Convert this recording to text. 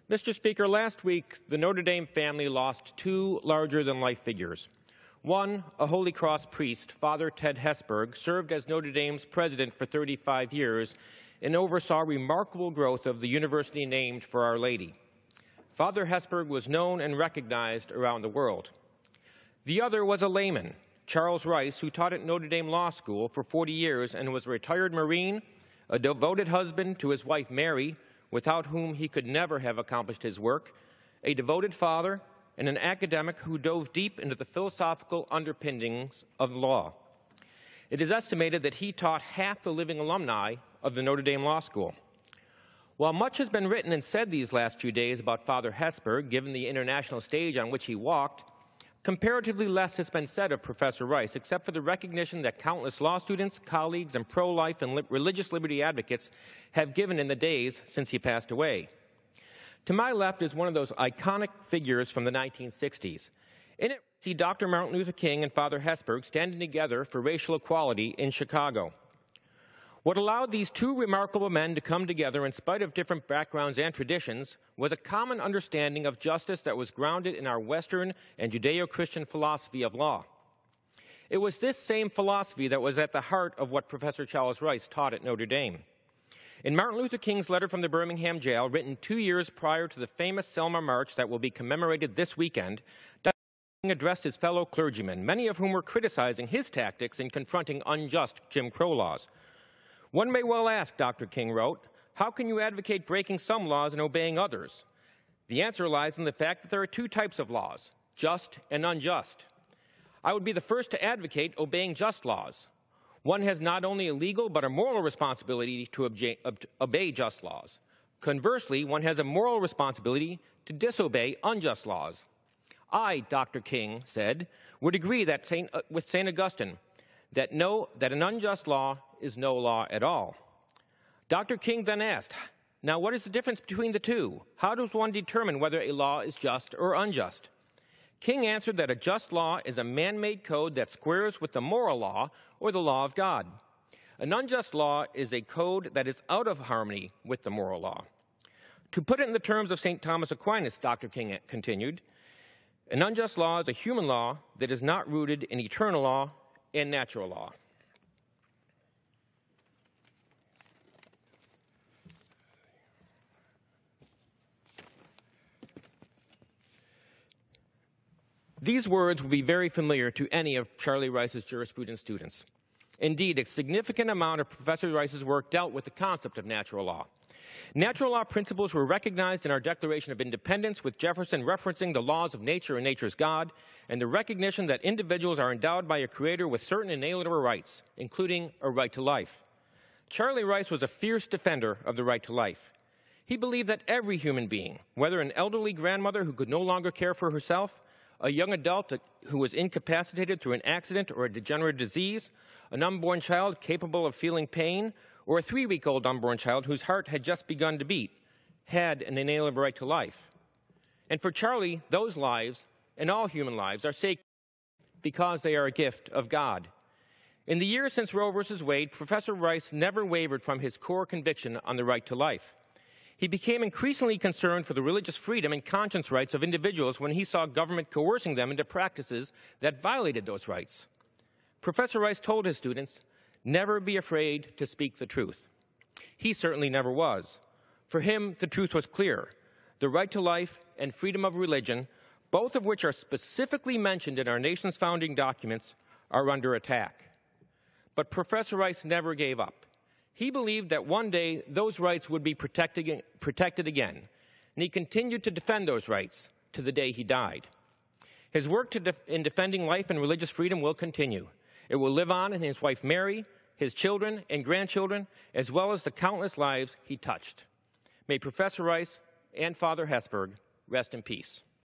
Mr. Speaker, last week, the Notre Dame family lost two larger-than-life figures. One, a Holy Cross priest, Father Ted Hesburgh, served as Notre Dame's president for 35 years and oversaw remarkable growth of the university named for Our Lady. Father Hesburgh was known and recognized around the world. The other was a layman, Charles Rice, who taught at Notre Dame Law School for 40 years and was a retired Marine, a devoted husband to his wife Mary, without whom he could never have accomplished his work, a devoted father, and an academic who dove deep into the philosophical underpinnings of law. It is estimated that he taught half the living alumni of the Notre Dame Law School. While much has been written and said these last few days about Father Hesburgh, given the international stage on which he walked, comparatively less has been said of Professor Rice, except for the recognition that countless law students, colleagues, and pro-life and religious liberty advocates have given in the days since he passed away. To my left is one of those iconic figures from the 1960s. In it, we see Dr. Martin Luther King and Father Hesburgh standing together for racial equality in Chicago. What allowed these two remarkable men to come together in spite of different backgrounds and traditions was a common understanding of justice that was grounded in our Western and Judeo-Christian philosophy of law. It was this same philosophy that was at the heart of what Professor Charles Rice taught at Notre Dame. In Martin Luther King's letter from the Birmingham jail, written 2 years prior to the famous Selma March that will be commemorated this weekend, Dr. King addressed his fellow clergymen, many of whom were criticizing his tactics in confronting unjust Jim Crow laws. One may well ask, Dr. King wrote, how can you advocate breaking some laws and obeying others? The answer lies in the fact that there are two types of laws, just and unjust. I would be the first to advocate obeying just laws. One has not only a legal but a moral responsibility to obey just laws. Conversely, one has a moral responsibility to disobey unjust laws. I, Dr. King said, would agree that with St. Augustine, that an unjust law is no law at all. Dr. King then asked, now what is the difference between the two? How does one determine whether a law is just or unjust? King answered that a just law is a man-made code that squares with the moral law or the law of God. An unjust law is a code that is out of harmony with the moral law. To put it in the terms of St. Thomas Aquinas, Dr. King continued, an unjust law is a human law that is not rooted in eternal law and natural law. These words will be very familiar to any of Charlie Rice's jurisprudence students. Indeed, a significant amount of Professor Rice's work dealt with the concept of natural law. Natural law principles were recognized in our Declaration of Independence, with Jefferson referencing the laws of nature and nature's God, and the recognition that individuals are endowed by a creator with certain inalienable rights, including a right to life. Charlie Rice was a fierce defender of the right to life. He believed that every human being, whether an elderly grandmother who could no longer care for herself, a young adult who was incapacitated through an accident or a degenerative disease, an unborn child capable of feeling pain, or a 3-week-old unborn child whose heart had just begun to beat, had an inalienable right to life. And for Charlie, those lives, and all human lives, are sacred because they are a gift of God. In the years since Roe v. Wade, Professor Rice never wavered from his core conviction on the right to life. He became increasingly concerned for the religious freedom and conscience rights of individuals when he saw government coercing them into practices that violated those rights. Professor Rice told his students, never be afraid to speak the truth. He certainly never was. For him, the truth was clear. The right to life and freedom of religion, both of which are specifically mentioned in our nation's founding documents, are under attack. But Professor Rice never gave up. He believed that one day those rights would be protected again, and he continued to defend those rights to the day he died. His work in defending life and religious freedom will continue. It will live on in his wife Mary, his children and grandchildren, as well as the countless lives he touched. May Professor Rice and Father Hesburgh rest in peace.